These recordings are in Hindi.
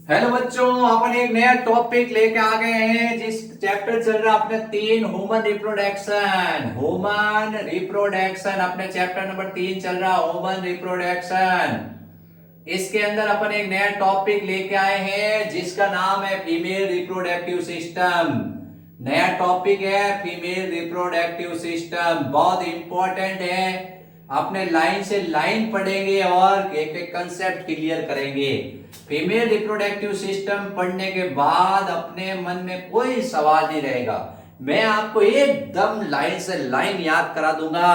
हेलो बच्चों, अपन एक नया टॉपिक लेके आ गए हैं। जिस चैप्टर चल रहा है अपने 3 ह्यूमन रिप्रोडक्शन अपने चैप्टर नंबर 3 चल रहा ह्यूमन रिप्रोडक्शन। इसके अंदर अपन एक नया टॉपिक लेके आए हैं जिसका नाम है फीमेल रिप्रोडक्टिव सिस्टम। नया टॉपिक है फीमेल रिप्रोडक्टिव सिस्टम, बहुत इंपॉर्टेंट है। अपने लाइन से लाइन पढ़ेंगे और एक एक कंसेप्ट क्लियर करेंगे। फीमेल रिप्रोडक्टिव सिस्टम पढ़ने के बाद अपने मन में कोई सवाल नहीं रहेगा। मैं आपको एकदम लाइन से लाइन याद करा दूंगा।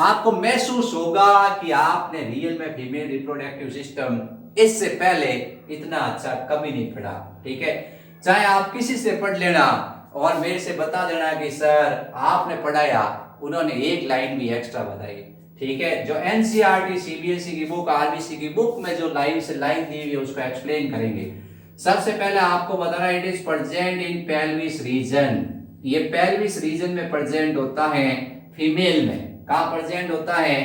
आपको महसूस होगा कि आपने रियल में फीमेल रिप्रोडक्टिव सिस्टम इससे पहले इतना अच्छा कभी नहीं पढ़ा। ठीक है, चाहे आप किसी से पढ़ लेना और मेरे से बता देना कि सर आपने पढ़ाया, उन्होंने एक लाइन भी एक्स्ट्रा बताई। ठीक है, जो एनसीईआरटी सीबीएसई की बुक, आरबीसी की बुक में जो लाइन से लाइन दी हुई है उसको एक्सप्लेन करेंगे। सबसे पहले आपको बताना, it is present in pelvis region. ये पेल्विस रीजन में प्रेजेंट होता है फीमेल में। कहां प्रेजेंट होता है?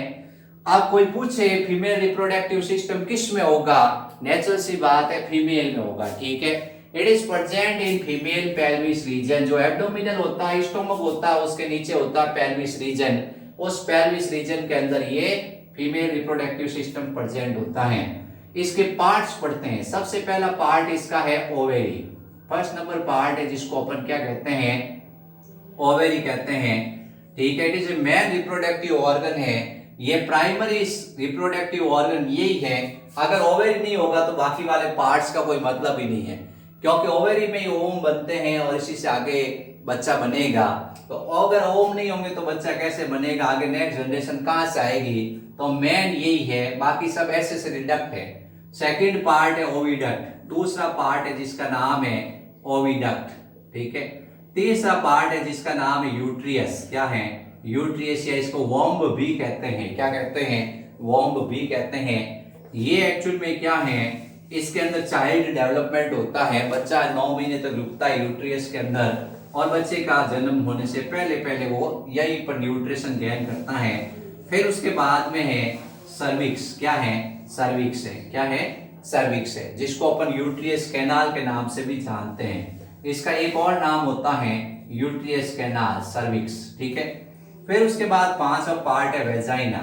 अब कोई पूछे फीमेल रिप्रोडक्टिव सिस्टम किस में होगा, नेचुरल सी बात है फीमेल में होगा। ठीक है, it is present in female pelvis region. जो एब्डोमिनल होता है, स्टोमक होता है, उसके नीचे होता है पेल्विस रीजन। उस पेल्विस रीजन के अंदर ये फीमेल रिप्रोडक्टिव सिस्टम प्रेजेंट होता है। इसके पार्ट्स पढ़ते हैं। सबसे पहला पार्ट इसका है ओवेरी। फर्स्ट नंबर पार्ट है जिसको अपन क्या कहते हैं? ओवेरी कहते हैं। ठीक है, it is a main reproductive organ है। ये प्राइमरी रिप्रोडक्टिव ऑर्गन यही है। अगर ओवेरी नहीं होगा तो बाकी वाले पार्ट्स का कोई मतलब ही नहीं है, क्योंकि ओवेरी में ही ओवम बनते हैं और इसी से आगे बच्चा बनेगा। तो अगर ओवम नहीं होंगे तो बच्चा कैसे बनेगा, आगे नेक्स्ट जनरेशन कहां से आएगी? तो मेन यही है, बाकी सब ऐसे से रिडक्ट है। सेकंड पार्ट है ओविडक्ट। दूसरा पार्ट है जिसका नाम है ओविडक्ट। ठीक है, तीसरा पार्ट है जिसका नाम है यूट्रियस। क्या है? यूट्रियस, या इसको वॉम्ब भी कहते हैं। क्या कहते हैं? वॉम्ब भी कहते हैं। ये एक्चुअल में क्या है, इसके अंदर चाइल्ड डेवलपमेंट होता है। बच्चा 9 महीने तक रुकता है यूट्रियस के अंदर, और बच्चे का जन्म होने से पहले पहले वो यहीं पर न्यूट्रिशन गेन करता है। फिर उसके बाद में है सर्विक्स। क्या है? सर्विक्स है। क्या है? सर्विक्स है, जिसको अपन यूट्रियस कैनाल के नाम से भी जानते हैं। इसका एक और नाम होता है यूट्रियस कैनाल, सर्विक्स। ठीक है, फिर उसके बाद पांचवा पार्ट है वेजाइना।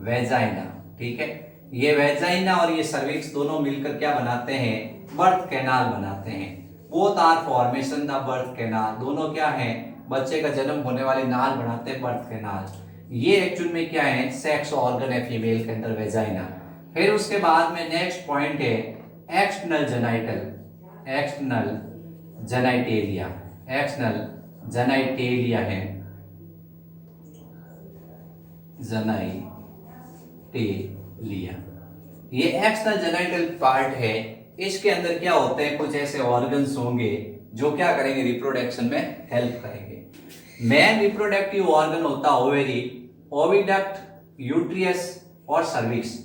वेजाइना, ठीक है, ये वेजाइना और ये सर्विक्स दोनों मिलकर क्या बनाते हैं? बर्थ कैनाल बनाते हैं। Both are formation the birth canal. दोनों क्या है? बच्चे का जन्म होने वाली नाल बनाते हैं, बर्थ कैनाल। ये एक्चुअल में क्या है? सेक्स ऑर्गन है फीमेल के अंदर, वेजाइना। फिर उसके बाद में नेक्स्ट पॉइंट है external genital. External genitalia. External genitalia है, जेनाइटेलिया। ये एक्सटर्नल जेनाइटल पार्ट है। इसके अंदर क्या होते हैं? कुछ ऐसे ऑर्गन्स होंगे जो क्या करेंगे? रिप्रोडक्शन में हेल्प करेंगे। मेन रिप्रोडक्टिव ऑर्गन होता है ओवेरी, ओविडक्ट, यूट्रियस और सर्विक्स।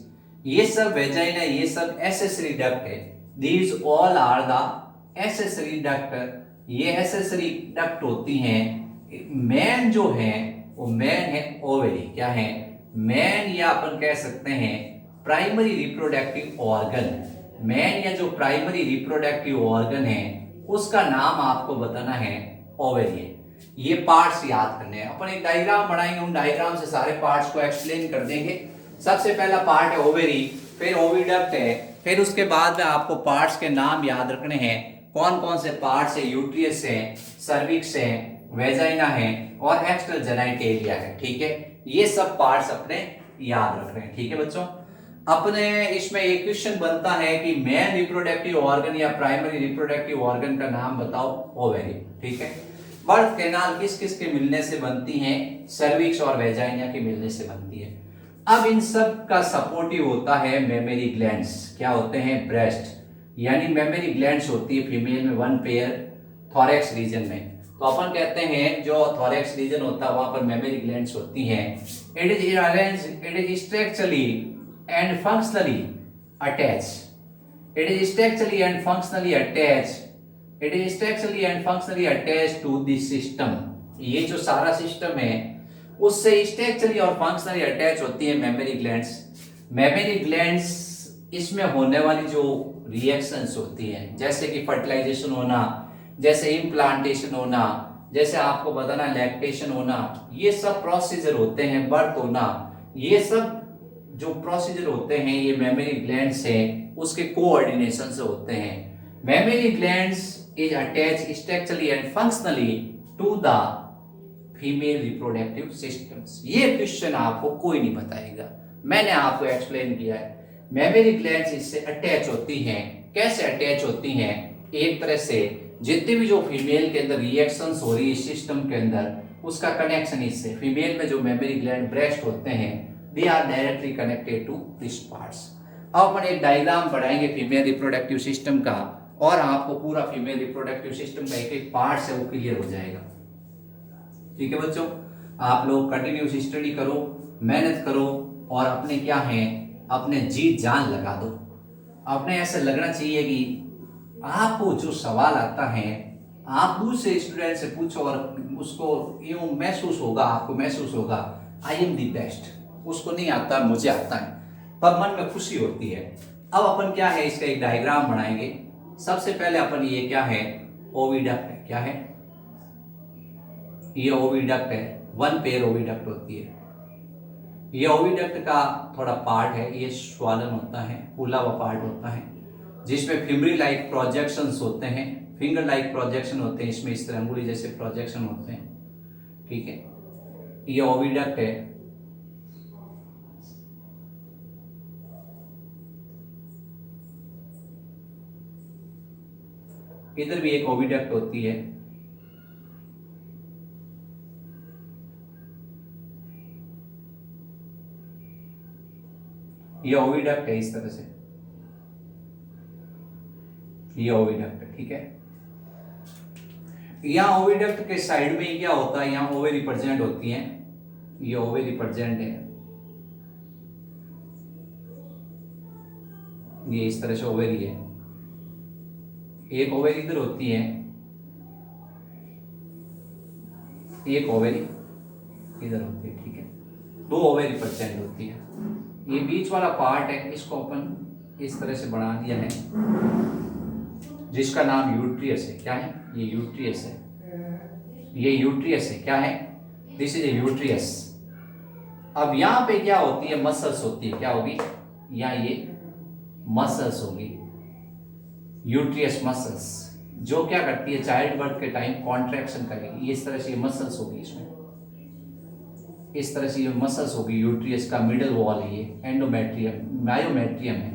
ये सब वेजाइना, ये सब एसेसरी डक्ट है। These all are the accessory duct. ये एसेसरी डक्ट होती हैं। मेन जो है वो मेन है ओवेरी। क्या है? मेन, या अपन कह सकते हैं प्राइमरी रिप्रोडक्टिव ऑर्गन। मेन या जो प्राइमरी रिप्रोडक्टिव ऑर्गन है उसका नाम आपको बताना है ओवेरी। ये पार्ट्स याद करने हैं। अपन एक डायग्राम बनाएंगे, उन डायग्राम से सारे पार्ट्स को एक्सप्लेन कर देंगे। सबसे पहला पार्ट है ओवेरी, फिर ओविडक्ट है, फिर उसके बाद में आपको पार्ट्स के नाम याद रखने हैं। कौन कौन से पार्ट्स है? यूट्रियस है, सर्विक्स है, वेजाइना है और एक्सटर्नल जेनाइटेलिया है। ठीक है, ये सब पार्ट्स अपने याद रख रहे हैं। ठीक है बच्चों, अपने इसमें एक क्वेश्चन बनता है कि मेन रिप्रोडक्टिव ऑर्गन या प्राइमरी रिप्रोडक्टिव ऑर्गन का नाम बताओ। ओवेरी। ठीक है, बर्थ कैनाल किस किस के मिलने से बनती है? सर्विक्स और वेजाइना के मिलने से बनती है। अब इन सब का सपोर्टिव होता है मेमरी ग्लैंड्स। क्या होते हैं? ब्रेस्ट, यानी मेमरी ग्लैंड्स होती है फीमेल में 1 पेयर थोरैक्स रीजन में। तो अपन कहते हैं जो थोरैक्स रीजन होता है वहां पर मेमरी ग्लैंड्स होती हैं। It is arrange, it is structurally and functionally attached. It is structurally and functionally attached. It is structurally and functionally attached to this system. ये जो सारा सिस्टम है उससे स्ट्रक्चरली और फंक्शनली अटैच होती है मेमरी ग्लैंड्स। मेमरी ग्लैंड्स इसमें होने वाली जो रिएक्शंस होती हैं, जैसे कि फर्टिलाइजेशन होना, जैसे इम्प्लांटेशन होना, जैसे आपको बताना लैक्टेशन होना, ये सब प्रोसीजर होते हैं, बर्थ होना, ये सब जो प्रोसीजर होते हैं ये मेमरी ग्लैंड्स हैं उसके कोऑर्डिनेशन से होते हैं। Mammary glands is attach structurally and functionally to the female reproductive systems. ये क्वेश्चन आपको कोई नहीं बताएगा, मैंने आपको एक्सप्लेन किया है। मेमरी ग्लैंड्स इससे अटैच होती हैं। कैसे अटैच होती हैं? एक तरह से जितने भी जो फीमेल के अंदर रिएक्शंस हो रही है सिस्टम के अंदर, उसका कनेक्शन इससे, फीमेल में जो मेमरी ग्लैंड ब्रेस्ट होते हैं they are directly connected to this parts. अब अपन एक डायग्राम बनाएंगे फीमेल रिप्रोडक्टिव सिस्टम का, और आपको पूरा फीमेल रिप्रोडक्टिव सिस्टम का एक एक पार्ट है वो क्लियर हो जाएगा। ठीक है बच्चों, आप लोग कंटिन्यूस स्टडी करो, मेहनत करो, और अपने क्या है, अपने जी जान लगा दो। अपने ऐसे लगना चाहिए कि आपको जो सवाल आता है आप दूसरे स्टूडेंट से पूछो और उसको यूं महसूस होगा, आपको महसूस होगा आई एम दी बेस्ट। उसको नहीं आता, मुझे आता है, तब मन में खुशी होती है। अब अपन क्या है, इसका एक डायग्राम बनाएंगे। सबसे पहले अपन ये क्या है, ओविडक्ट है। क्या है ये? ओविडक्ट है। वन पेयर ओविडक्ट होती है। ये ओविडक्ट का थोड़ा पार्ट है, ये स्वालन होता है, फूला हुआ पार्ट होता है, जिसमें फिमरी लाइक प्रोजेक्शंस होते हैं, फिंगर लाइक प्रोजेक्शन होते हैं, इसमें इस तरह अंगुली जैसे प्रोजेक्शन होते हैं। ठीक है, ये ओविडक्ट है। इधर भी एक ओविडक्ट होती है। ये ओविडक्ट है इस तरह से, ये ओविडक्ट है। ठीक है, यहां ओविडक्ट के साइड में क्या होता है, यहां ओवेरी प्रेजेंट होती हैं। ये ओवेरी प्रेजेंट है, ये इस तरह से ओवेरी है। एक ओवेरी इधर होती है, एक ओवेरी इधर होती है। ठीक है, दो ओवेरी प्रेजेंट होती है। ये बीच वाला पार्ट है, इसको अपन इस तरह से बना दिया है, जिसका नाम यूट्रियस है। क्या है? ये यूट्रियस है, ये यूट्रियस है। क्या है? This is a uterus. अब यहां पे क्या होती है, मसल्स होती है। क्या होगी? यहाँ ये मसल्स होगी, यूट्रियस मसल्स, जो क्या करती है, चाइल्ड बर्थ के टाइम कॉन्ट्रैक्शन करेगी। इस तरह से ये मसल्स होगी, इसमें इस तरह से ये मसल्स होगी। यूट्रियस का मिडल वॉल है ये, एंडोमेट्रियम मायोमेट्रियम है।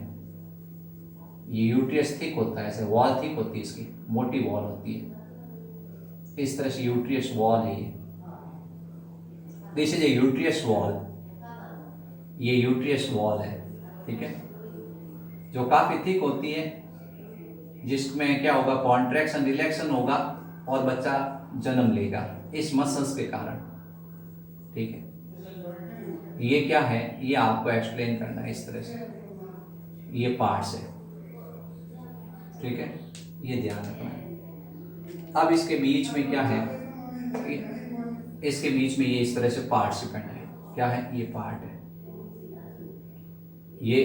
ये यूट्रियस थिक होता है, ऐसे वॉल थिक होती है, इसकी मोटी वॉल होती है। इस तरह से यूट्रियस वॉल है ये, दिस इज ए यूट्रियस वॉल। ये यूट्रियस वॉल है। ठीक है, जो काफी थिक होती है, जिसमें क्या होगा, कॉन्ट्रैक्शन रिलैक्शन होगा और बच्चा जन्म लेगा इस मसल्स के कारण। ठीक है, ये क्या है, ये आपको एक्सप्लेन करना है इस तरह से, ये पार्ट्स है। ठीक है, ये ध्यान रखना है। अब इसके बीच में क्या है, इसके बीच में ये इस तरह से पार्ट्स करना है। क्या है? ये पार्ट है, ये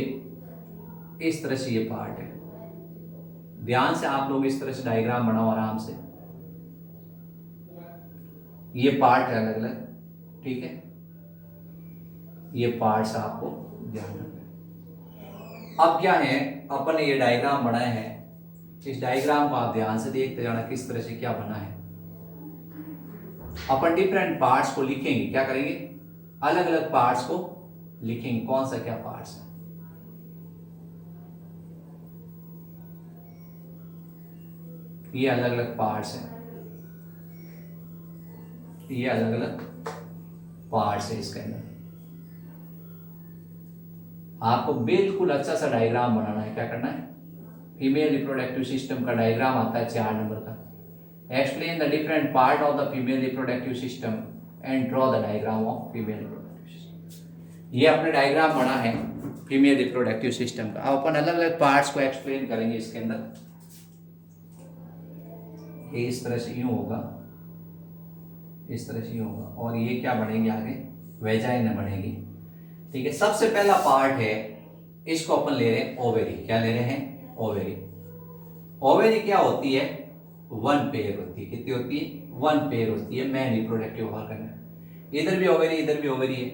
इस तरह से ये पार्ट है। ध्यान से आप लोग इस तरह से डायग्राम बनाओ आराम से। ये पार्ट है अलग अलग। ठीक है, ये पार्ट्स आपको ध्यान रखना है। अब क्या है, अपन ने ये डायग्राम बनाया है, इस डायग्राम को आप ध्यान से देखते जाना किस तरह से क्या बना है। अपन डिफरेंट पार्ट्स को लिखेंगे। क्या करेंगे? अलग अलग पार्ट्स को लिखेंगे, कौन सा क्या पार्ट्स है। ये अलग अलग पार्ट्स हैं, ये अलग अलग पार्ट्स है इसके अंदर। आपको बिल्कुल अच्छा सा डायग्राम बनाना है। क्या करना है? फीमेल रिप्रोडक्टिव सिस्टम का डायग्राम आता है 4 नंबर का। Explain the different part of the female reproductive system and draw the diagram of female reproductive system. ये अपने डायग्राम बना है फीमेल रिप्रोडक्टिव सिस्टम का। अब अपन अलग अलग पार्ट्स को एक्सप्लेन करेंगे इसके अंदर। ये इस तरह से यूं होगा, इस तरह से यूं होगा, और ये क्या बनेगी आगे, वेजाइना बनेगी। ठीक है, सबसे पहला पार्ट है, इसको अपन ले रहे हैं ओवेरी। क्या ले रहे हैं? ओवेरी। ओवेरी क्या होती है? वन पेयर होती है। कितनी होती है? वन पेयर होती है मैन रिप्रोडक्टिव ऑर्गन में। इधर भी ओवेरी, इधर भी ओवेरी है।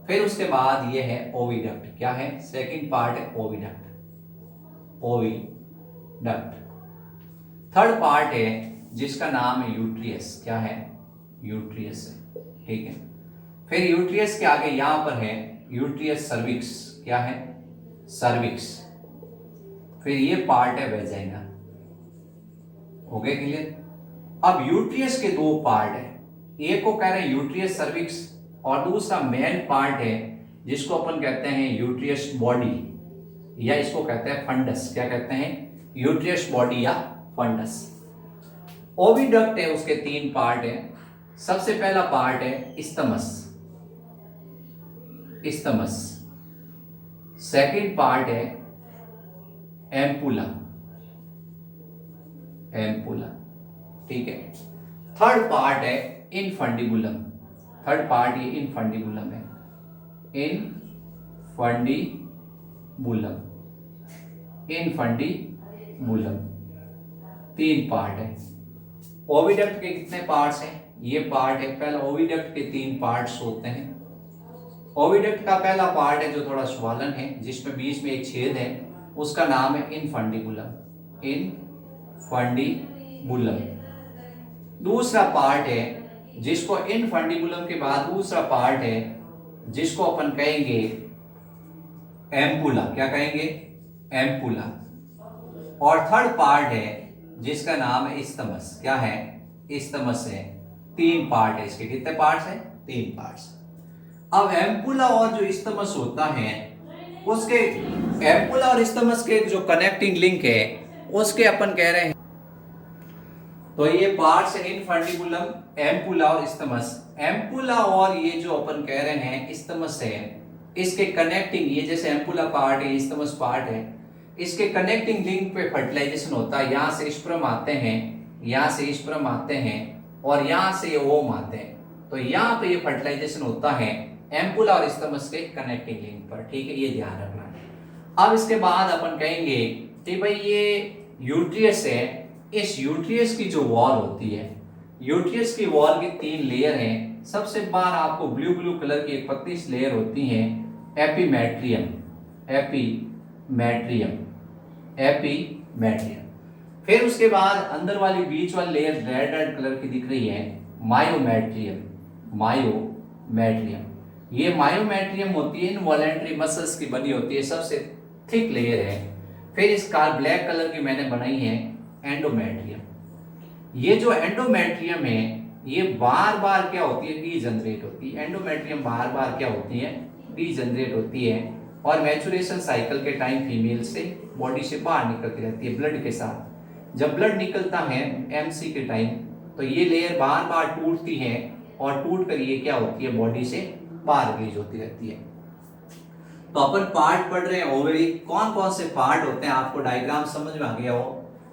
फिर उसके बाद ये है ओविडक्ट। क्या है? सेकंड पार्ट है ओविडक्ट। ओविडक्ट। थर्ड पार्ट है जिसका नाम है यूट्रियस। क्या है? यूट्रियस है। ठीक है। फिर यूट्रियस के आगे यहां पर है यूट्रियस सर्विक्स। क्या है? सर्विक्स। फिर ये पार्ट है वेजाइना। हो गया क्लियर? अब यूट्रियस के दो पार्ट है, एक को कह रहे हैं यूट्रियस सर्विक्स और दूसरा मेन पार्ट है जिसको अपन कहते हैं यूट्रियस बॉडी या इसको कहते हैं फंडस। क्या कहते हैं? यूट्रियस बॉडी या फंडस। ओविडक्ट है, उसके तीन पार्ट है। सबसे पहला पार्ट है इस्तमस। इस्तमस। सेकंड पार्ट है एम्पुला। एम्पुला। ठीक है। थर्ड पार्ट है इनफंडिबुलम। थर्ड पार्ट ये इनफंडिबुलम है। इनफंडिबुलम। इनफंडिबुलम। तीन पार्ट है। ओविडक्ट के कितने पार्ट्स हैं? ये पार्ट है पहला। ओविडक्ट के तीन पार्ट्स होते हैं। ओविडक्ट का पहला पार्ट है जो थोड़ा स्वालन है, जिसमें बीच में एक छेद है, उसका नाम है इनफंडिबुलम। इनफंडिबुलम। दूसरा पार्ट है जिसको इनफंडिबुलम के बाद दूसरा पार्ट है जिसको अपन कहेंगे एम्पुला। क्या कहेंगे? एम्पुला। और थर्ड पार्ट है जिसका नाम है इस्तमस। क्या है? इस्तमस है। तीन पार्ट है इसके। कितने पार्ट्स हैं? तीन पार्ट्स। अब एम्पुला और जो इस्तमस होता है उसके, एम्पुला और इस्तमस के जो कनेक्टिंग लिंक है उसके अपन कह रहे हैं, तो ये पार्ट्स है इनफंडिबुलम, एम्पुला और इस्तमस। एम्पुला और ये जो अपन कह रहे हैं इस्तमस है, इसके कनेक्टिंग, ये जैसे एम्पुला पार्ट है, इस्तमस पार्ट है, इसके कनेक्टिंग लिंक पे फर्टिलाइजेशन होता है। यहां से स्पर्म आते हैं, यहां से स्पर्म आते हैं और यहां से ओम आते हैं। तो यहां पे ये फर्टिलाइजेशन होता है एम्पुला और इस्तमस के कनेक्टिंग लिंक पर। ठीक है, ये ध्यान रखना है। अब इसके बाद अपन कहेंगे कि भाई ये यूट्रियस है, इस यूट्रियस की जो वॉल होती है, यूट्रियस की वॉल की तीन लेयर हैं। सबसे बाहर आपको ब्लू ब्लू कलर की एक पतली सी लेयर होती है एपीमेट्रियम। एपीमेट्रियम। एपीमेट्रियम। फिर उसके बाद अंदर वाली बीच वाली लेयर रेड रेड कलर की दिख रही है मायोमेट्रियम। मायोमेट्रियम। ये मायोमेट्रियम होती है इनवॉलेंट्री मसल्स की बनी होती है, सबसे थिक लेयर है। फिर इसका ब्लैक कलर की मैंने बनाई है एंडोमेट्रियम। ये जो एंडोमेट्रियम है ये बार बार क्या होती है? डीजनरेट होती है। एंडोमेट्रियम बार बार क्या होती है? डीजनरेट होती है और मैचुरेशन साइकिल के टाइम फीमेल से बॉडी से बाहर निकलती रहती है ब्लड के साथ। जब ब्लड निकलता है एमसी के टाइम, तो ये लेयर बार बार टूटती है और टूट कर ये क्या होती है? बॉडी से बाहर रिलीज होती रहती है। तो अपन पार्ट पढ़ रहे हैं ओवेरी। कौन कौन से पार्ट होते हैं आपको डायग्राम समझ में आ गया हो?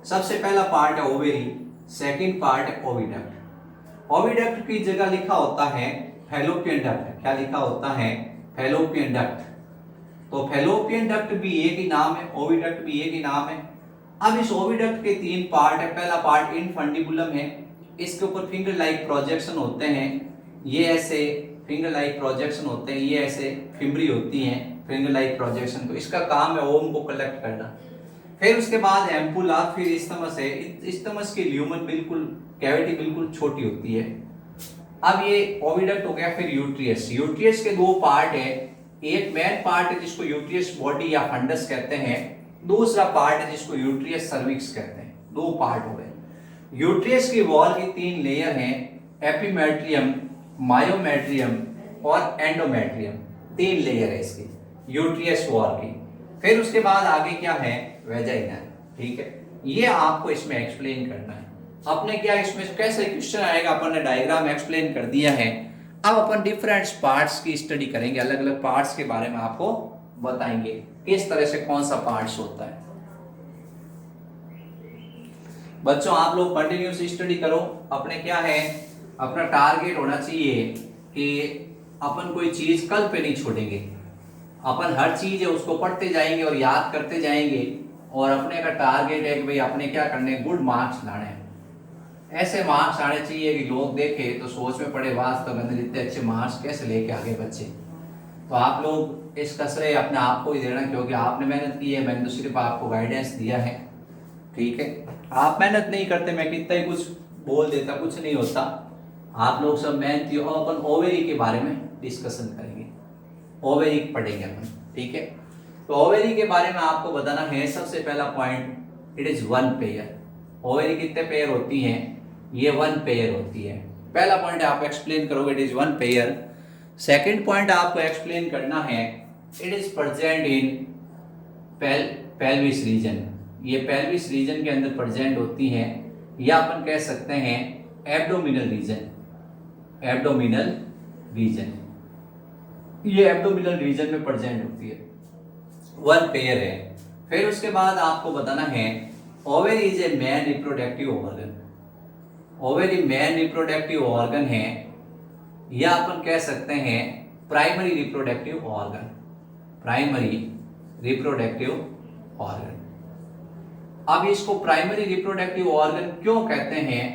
सबसे पहला पार्ट है ओवेरी, सेकंड पार्ट है ओविडक्ट। ओविडक्ट की जगह लिखा होता है फैलोपियन डक्ट। क्या लिखा होता है? Fallopian duct. तो फैलोपियन डक्ट भी एक ही नाम है, ओविडक्ट भी एक ही नाम है। अब इस ओविडक्ट के तीन पार्ट है। पहला पार्ट इनफंडिबुलम है, इसके ऊपर फिंगर लाइक प्रोजेक्शन होते हैं। ये ऐसे फिंगर लाइक प्रोजेक्शन होते हैं, ये ऐसे फिम्बरी होती हैं फिंगर लाइक प्रोजेक्शन। तो इसका काम है ओम को कलेक्ट करना। फिर उसके बाद एम्पुला, फिर इस्तमस है। इस्तमस की ल्यूमन बिल्कुल कैविटी बिल्कुल छोटी होती है। अब ये ओविडक्ट हो गया। फिर यूट्रियस। यूट्रियस के दो पार्ट है, एक मेन पार्ट है जिसको यूट्रियस बॉडी या फंडस कहते हैं, दूसरा पार्ट है जिसको यूट्रियस सर्विक्स कहते हैं। दो पार्ट हो गए। यूट्रियस की वॉल की तीन लेयर हैं, एपीमेट्रियम, मायोमेट्रियम और एंडोमेट्रियम। तीन लेयर है इसकी यूट्रियस वॉल की। फिर उसके बाद आगे क्या है? वेजाइना। ठीक है, ये आपको इसमें एक्सप्लेन करना है। अपने क्या इसमें कैसे क्वेश्चन आएगा, अपन ने डायग्राम एक्सप्लेन कर दिया है। अब अपन डिफरेंट पार्ट्स की स्टडी करेंगे, अलग अलग पार्ट्स के बारे में आपको बताएंगे किस तरह से कौन सा पार्ट्स होता है। बच्चों आप लोग कंटिन्यूस स्टडी करो। अपने क्या है, अपना टारगेट होना चाहिए कि अपन कोई चीज कल पे नहीं छोड़ेंगे। अपन हर चीज है उसको पढ़ते जाएंगे और याद करते जाएंगे और अपने का टारगेट है कि भाई अपने क्या करने, गुड मार्क्स लाने हैं। ऐसे मार्क्स आने चाहिए कि लोग देखे तो सोच में पड़े, वास्तव में अंदर इतने अच्छे मार्क्स कैसे लेके आगे बच्चे। तो आप लोग इसका श्रेय अपने आप को ही देना, क्योंकि आपने मेहनत की है, मैंने तो सिर्फ आपको गाइडेंस दिया है। ठीक है, आप मेहनत नहीं करते, मैं कितना ही कुछ बोल देता, कुछ नहीं होता। आप लोग सब मेहनती हो। अपन ओवेरी के बारे में डिस्कशन करेंगे, ओवेरी पढ़ेंगे अपन। ठीक है, तो ओवेरी के बारे में आपको बताना है। सबसे पहला point, it is one pair. Ovary कितने पेयर होती हैं? ये वन पेयर होती है। पहला पॉइंट आप एक्सप्लेन करोगे, it is one pair. Second point आपको एक्सप्लेन करना है, it is present in pelvis region. ये पेल्विस रीजन के अंदर प्रेजेंट होती हैं, या अपन कह सकते हैं एब्डोमिनल रीजन। एब्डोमिनल रीजन, ये एब्डोमिनल रीजन में प्रेजेंट होती है, वन पेयर है। फिर उसके बाद आपको बताना है, ovary is a man reproductive organ. Ovary man reproductive organ है, या अपन कह सकते हैं primary reproductive organ. Primary reproductive organ. अब इसको प्राइमरी रिप्रोडक्टिव ऑर्गन क्यों कहते हैं?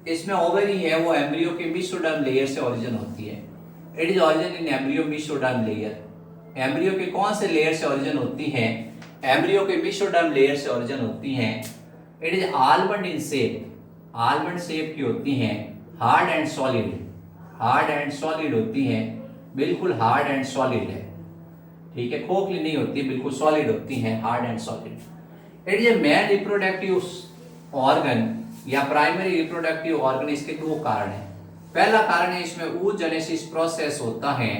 इसमें ओवरी है वो एम्ब्रियो के मेसोडर्म लेयर से ओरिजिन होती है। It is origin in embryo mesoderm layer. Embryo के कौन से लेयर से ओरिजिन होती है? एम्ब्रियो के मेसोडर्म लेयर से ओरिजिन होती है। It is almond in shape. Almond shape की होती हैं, hard and solid. Hard and solid होती हैं, बिल्कुल हार्ड एंड सॉलिड है। ठीक है, खोखली नहीं होती, बिल्कुल सॉलिड होती हैं, hard and solid. It is a man reproductive organ या प्राइमरी रिप्रोडक्टिव ऑर्गन। इसके दो कारण हैं। पहला कारण है, इसमें oogenesis प्रोसेस होता है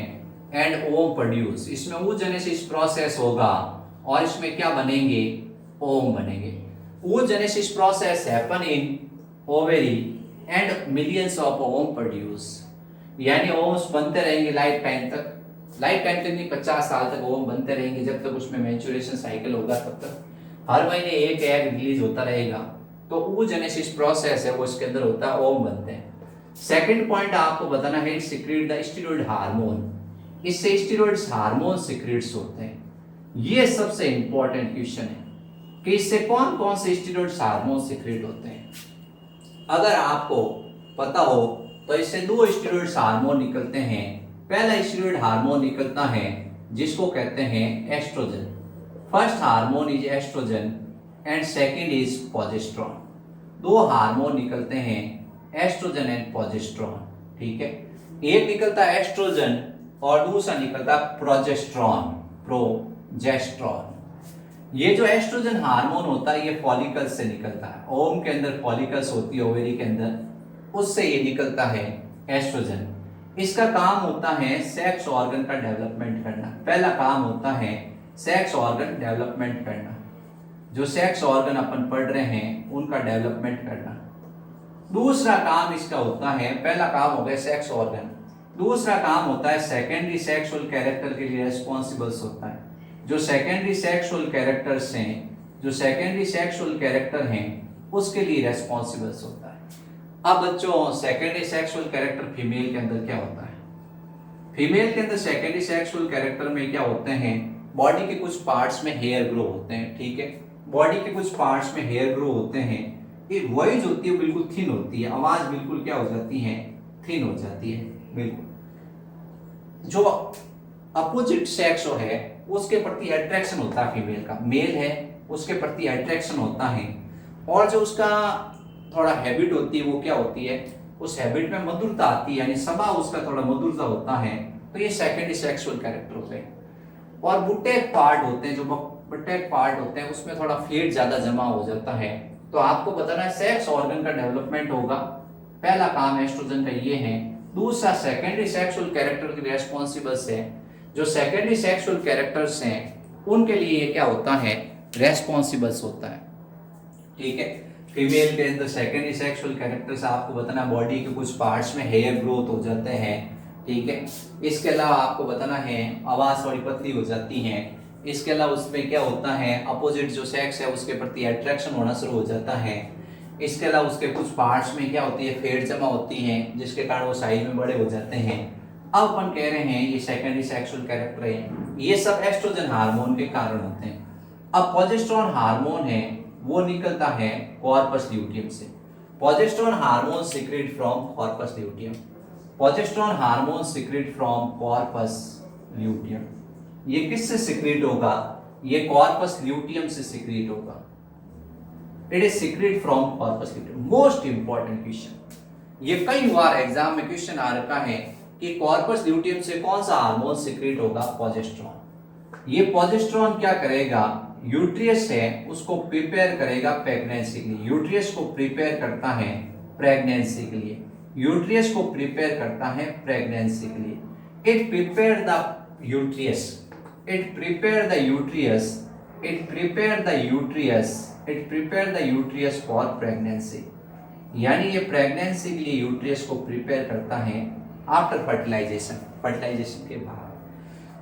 एंड ओम प्रोड्यूस। इसमें oogenesis प्रोसेस होगा और इसमें क्या बनेंगे? ओम बनेंगे। oogenesis process happen in ovary and millions of ovum produce. यानी ओम्स बनते रहेंगे लाइफ टाइम तक। लाइफ टाइम तक नहीं, 50 साल तक ओम बनते रहेंगे, जब तक उसमें मैच्योरेशन साइकिल होगा तब तक। हर महीने एक एग रिलीज होता रहेगा। तो oogenesis प्रोसेस है वो इसके अंदर होता है, ओम बनते हैं। सेकंड पॉइंट आपको बताना है, it secret the steroid hormone. इससे स्टेरॉइड्स हार्मोन सीक्रेट्स होते हैं। ये सबसे इंपॉर्टेंट क्वेश्चन है कि इससे कौन कौन से स्टेरॉइड्स हार्मोन सीक्रेट होते हैं। अगर आपको पता हो तो इससे दो स्टेरॉइड्स हार्मोन निकलते हैं। पहला स्टेरॉइड हार्मोन निकलता है जिसको कहते हैं estrogen. First hormone is estrogen and second is progesterone. दो हार्मोन निकलते हैं, एस्ट्रोजन एंड प्रोजेस्टेरॉन। ठीक है, एक निकलता है एस्ट्रोजन और दूसरा निकलता है प्रोजेस्टेरॉन। प्रोजेस्टेरॉन। ये जो एस्ट्रोजन हार्मोन होता है ये फॉलिकल्स से निकलता है। ओम के अंदर फॉलिकल्स होती है, ओवेरी के अंदर, उससे ये निकलता है एस्ट्रोजन। इसका काम होता है सेक्स ऑर्गन का डेवलपमेंट करना। पहला काम होता है सेक्स ऑर्गन डेवलपमेंट करना। जो सेक्स ऑर्गन अपन पढ़ रहे हैं उनका डेवलपमेंट करना। दूसरा काम इसका होता है, पहला काम हो गया सेक्स ऑर्गन, दूसरा काम होता है सेकेंडरी सेक्सुअल कैरेक्टर के लिए रेस्पॉन्सिबल्स होता है। जो सेकेंडरी सेक्सुअल कैरेक्टर्स हैं, जो सेकेंडरी सेक्सुअल कैरेक्टर हैं उसके लिए रेस्पॉन्सिबल्स होता है। अब बच्चों, सेकेंडरी सेक्सुअल कैरेक्टर फीमेल के अंदर क्या होता है? फीमेल के अंदर सेकेंडरी सेक्सुअल कैरेक्टर में क्या होते हैं? बॉडी के कुछ पार्ट्स में हेयर ग्रो होते हैं। ठीक है, बॉडी के कुछ पार्ट्स में हेयर ग्रो होते हैं। एक वॉइस होती है बिल्कुल थिन होती है, आवाज बिल्कुल क्या हो जाती है? थिन हो जाती है बिल्कुल। जो अपोजिट सेक्स है उसके प्रति अट्रैक्शन होता है फीमेल का, मेल है उसके प्रति अट्रैक्शन होता है। और जो उसका थोड़ा हैबिट होती है वो क्या होती है? उस हैबिट में मधुरता आती है, यानी स्वभाव उसका थोड़ा मधुरता होता है। तो ये सेकेंडरी सेक्सुअल कैरेक्टर होते हैं। और बुटेक पार्ट होते हैं, जो बुटेक पार्ट होते हैं उसमें थोड़ा फैट ज्यादा जमा हो जाता है। तो आपको बताना है सेक्स ऑर्गन का डेवलपमेंट होगा। पहला काम एस्ट्रोजन का ये है। दूसरा सेकेंडरी सेक्सुअल कैरेक्टर के रेस्पॉन्सिबल्स है। जो सेकेंडरी सेक्सुअल कैरेक्टर्स हैं उनके लिए क्या होता है? रेस्पॉन्सिबल्स होता है। ठीक है, फीमेल के अंदर सेकेंडरी सेक्सुअल कैरेक्टर्स आपको बताना, बॉडी के कुछ पार्ट्स में हेयर ग्रोथ हो जाते हैं। ठीक है, इसके अलावा आपको बताना है आवाज थोड़ी पतली हो जाती है। इसके अलावा उसमें क्या होता है? अपोजिट जो सेक्स है उसके प्रति अट्रैक्शन होना शुरू हो जाता है। इसके अलावा उसके कुछ पार्ट्स में क्या होती है? फैट जमा होती है, जिसके कारण वो साइज में बड़े हो जाते हैं। अब अपन कह रहे हैं ये सेकेंडरी सेक्सुअल कैरेक्टर है, ये सब एस्ट्रोजन हार्मोन के कारण होते हैं। अब प्रोजेस्टेरोन हार्मोन है वो निकलता है कॉर्पस ल्यूटियम से। Progesterone hormone secrete from corpus luteum. Progesterone hormone secrete from corpus luteum. ये किससे सीक्रेट होगा? ये कॉर्पस ल्यूटियम से सीक्रेट होगा। It is secret from corpus luteum. Most important question, ये कई बार एग्जाम में क्वेश्चन आ रखा है कि कॉर्पस ल्यूटियम से कौन सा हार्मोन सीक्रेट होगा? प्रोजेस्टेरोन। ये प्रोजेस्टेरोन क्या करेगा? यूट्रियस है उसको प्रिपेयर करेगा प्रेगनेंसी के लिए। यूट्रियस को प्रिपेयर करता है प्रेगनेंसी के लिए। यूट्रियस को प्रिपेयर करता है प्रेगनेंसी के लिए। It prepare the uterus, it prepare the uterus, it prepare the uterus, it prepare the uterus for pregnancy. यानी ये प्रेगनेंसी के लिए यूट्रियस को प्रिपेयर करता है आफ्टर फर्टिलाइजेशन, फर्टिलाइजेशन के बाद।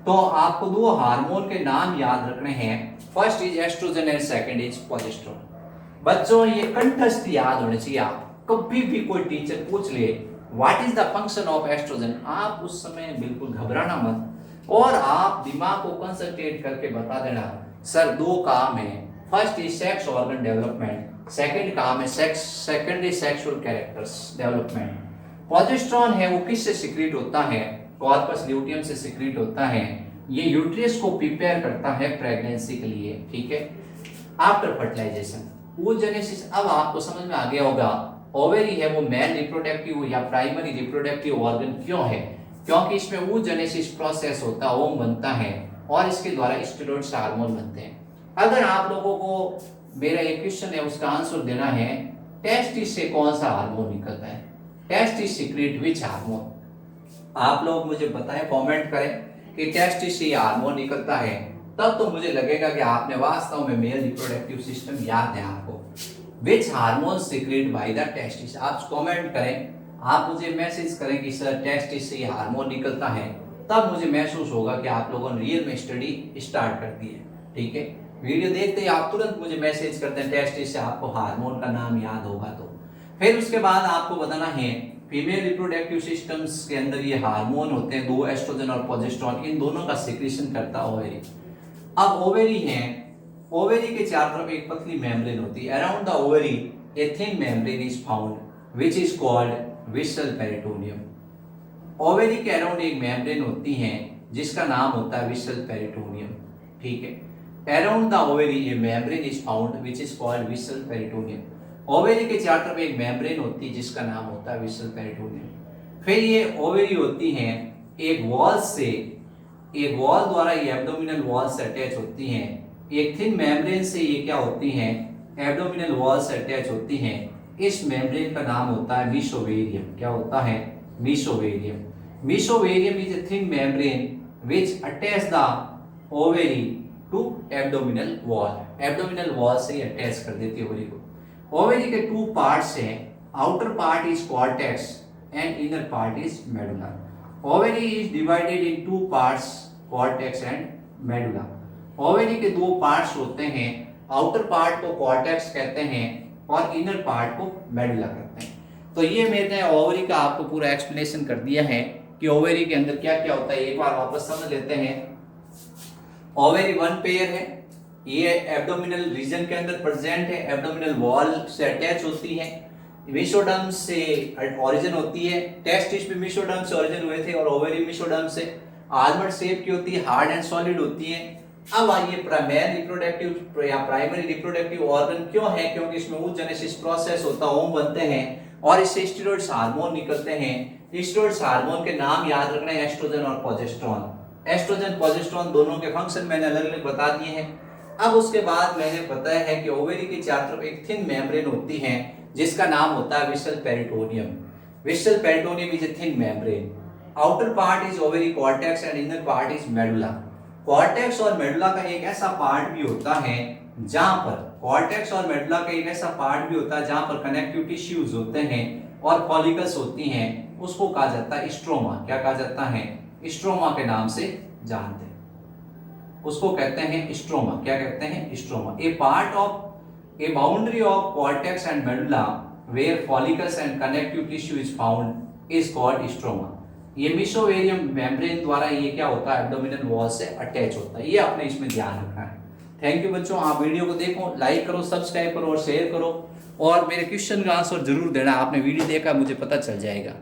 तो आपको दो हार्मोन के नाम याद रखने हैं, first is estrogen and second is progesterone. बच्चों ये कंठस्थ याद होने चाहिए। आप कभी भी कोई टीचर पूछ ले what is the function of oestrogen, आप उस समय बिल्कुल घबराना मत और आप दिमाग को कंसंट्रेट करके बता देना सर दो काम है, first is sex organ development, second काम है secondary sexual characters development. Progesterone है वो किससे सीक्रेट होता है? कॉर्पस ल्यूटियम से सीक्रेट होता है। ये यूट्रियस को प्रिपेयर करता है प्रेगनेंसी के लिए, ठीक है, आफ्टर फर्टिलाइजेशन। oogenesis अब आपको समझ में आ गया होगा। ओवेरी है वो मेल रिप्रोडक्टिव या प्राइमरी रिप्रोडक्टिव ऑर्गन क्यों है? क्योंकि इसमें oogenesis प्रोसेस होता है, ओम बनता है और इसके द्वारा स्टेरॉइड्स हार्मोन बनते हैं। अगर आप लोगों को मेरा एक क्वेश्चन है उसका आंसर देना है टेस्टिस से कौन सा हार्मोन निकलता है? Testis secret which hormone? आप लोग मुझे बताएं, कमेंट करें कि टेस्टिस से हार्मोन निकलता है, तब तो मुझे लगेगा कि आपने वास्तव में मेल रिप्रोडक्टिव सिस्टम याद है आपको। Which hormone secrete by the testis? आप कमेंट करें, आप मुझे मैसेज करें कि सर टेस्टिस से हार्मोन निकलता है, तब मुझे महसूस होगा कि आप लोगों ने रियल में स्टडी स्टार्ट कर दी है, ठीक है। वीडियो देखते ही आप तुरंत मुझे मैसेज करते हैं टेस्टिस से आपको हार्मोन का नाम याद होगा तो। फिर उसके बाद आपको बताना है फीमेल रिप्रोडक्टिव सिस्टम्स के अंदर ये हार्मोन होते हैं दो, एस्ट्रोजन और प्रोजेस्टेरोन, इन दोनों का सिक्रेशन करता है ओवेरी। अब ओवेरी है, ओवेरी के चारों तरफ एक पतली मेम्ब्रेन होती है। Around the ovary A thin membrane is found which is called whistle peritoneum. Ovary के अराउंड एक मेम्ब्रेन होती है जिसका नाम होता है विसल पेरिटोनियम, ठीक है। Around the ovary A membrane is found which is called whistle peritoneum. Ovary के चारों तरफ एक मेम्ब्रेन होती है जिसका नाम होता है विसल पेरिटोनियम। फिर ये ओवेरी होती हैं एक वॉल से, एक वॉल द्वारा ये एब्डोमिनल वॉल से अटैच होती हैं। एक थिन मेम्ब्रेन से ये क्या होती हैं? एब्डोमिनल वॉल से अटैच होती हैं। इस मेम्ब्रेन का नाम होता है मीसोवेरियम। क्या होता है? Mesovarium. Mesovarium is a thin membrane which attach the ovary to abdominal wall. Abdominal wall से अटैच कर देती है ओवेरी को। ओवेरी के टू पार्ट्स हैं, outer part is cortex and inner part is medulla. Ovary is divided in two parts, cortex and medulla. Ovary के दो पार्ट्स होते हैं, आउटर पार्ट को कॉर्टेक्स कहते हैं और इनर पार्ट को मेडुला कहते हैं। तो ये मैंने ओवेरी का आपको पूरा एक्सप्लेनेशन कर दिया है कि ओवेरी के अंदर क्या क्या होता है। एक बार वापस समझ लेते हैं। ओवेरी वन पेयर है, ये एब्डोमिनल रीजन के अंदर प्रेजेंट है, एब्डोमिनल वॉल से अटैच होती है, मेसोडर्म से ओरिजिन होती है। टेस्टिस भी मेसोडर्म से ओरिजिन हुए थे और ओवेरी मेसोडर्म से। आलमंड शेप की होती है, हार्ड एंड सॉलिड होती है। अब आइए प्राइमरी रिप्रोडक्टिव या प्राइमरी रिप्रोडक्टिव ऑर्गन क्यों है? क्योंकि इसमें oogenesis प्रोसेस होता है, ओम बनते हैं और इससे स्टेरॉइड्स हार्मोन निकलते हैं। स्टेरॉइड्स हार्मोन के नाम याद रखना है एस्ट्रोजन और प्रोजेस्टेरोन। एस्ट्रोजन प्रोजेस्टेरोन दोनों के फंक्शन मैंने अलग अलग बता दिए हैं। अब उसके बाद मैंने बताया है कि ओवेरी की चारों तरफ एक थिन मेम्ब्रेन होती है जिसका नाम होता है whistle peritoneum. Whistle peritoneum is a thin membrane. Outer part is ovary cortex and inner part is medulla. Cortex और मेडुला का एक ऐसा पार्ट भी होता है जहां पर कॉर्टेक्स और मेडुला का एक ऐसा पार्ट भी होता है जहां पर कनेक्टिव टिश्यूज होते हैं और फॉलिकल्स होती हैं, उसको कहा जाता है स्ट्रोमा। क्या कहा जाता है? स्ट्रोमा के नाम से जानते हैं, उसको कहते हैं स्ट्रोमा। क्या कहते हैं? Stroma. A part of a boundary of cortex and medulla where follicles and connective tissue is found is called stroma. ये मेसोवेरियम मेम्ब्रेन द्वारा ये क्या होता है? एब्डोमिनल वॉल से अटैच होता है। ये आपने इसमें ध्यान रखना है। थैंक यू बच्चों, आप वीडियो को देखो, लाइक करो, सब्सक्राइब करो और शेयर करो, और मेरे क्वेश्चन का आंसर जरूर देना। आपने वीडियो देखा मुझे पता चल जाएगा।